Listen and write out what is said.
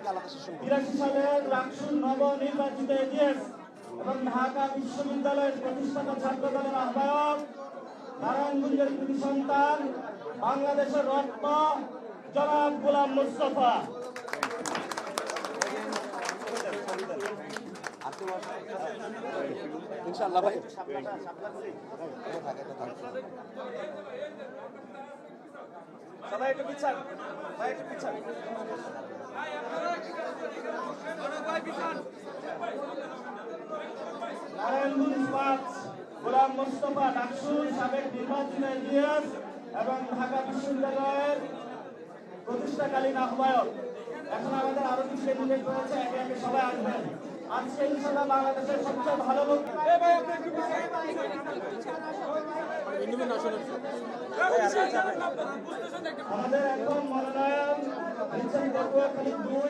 1983 সালের রাকসুর নবনির্বাচিত এজিএস এবং ঢাকা বিশ্ববিদ্যালয়ের প্রতিষ্ঠাতা ছাত্র দলের আহ্বায়ক, নারায়ণগঞ্জের কৃতি সন্তান, বাংলাদেশের রত্ন জনাব গোলাম মুস্তফা। ইনশাআল্লাহ ভাই সবাই একটু পিছান, ভাই একটু পিছান। নারায়ণগঞ্জ 5 গোলাম মুস্তফা ডাকসুর সাবেক নির্বাচিত এজিএস এবং ঢাকা বিশ্ববিদ্যালয়ের প্রতিষ্ঠাকালীন আহ্বায়ক। এখন আমাদের আরো কিছু ক্যান্ডিডেট রয়েছে, একে একে সবাই আসবেন। আজকে ইনশাআল্লাহ বাংলাদেশের সবচেয়ে ভালো লোক আমাদের একদম মনোনয়ন দিচ্ছেন পটুয়াখালী 2।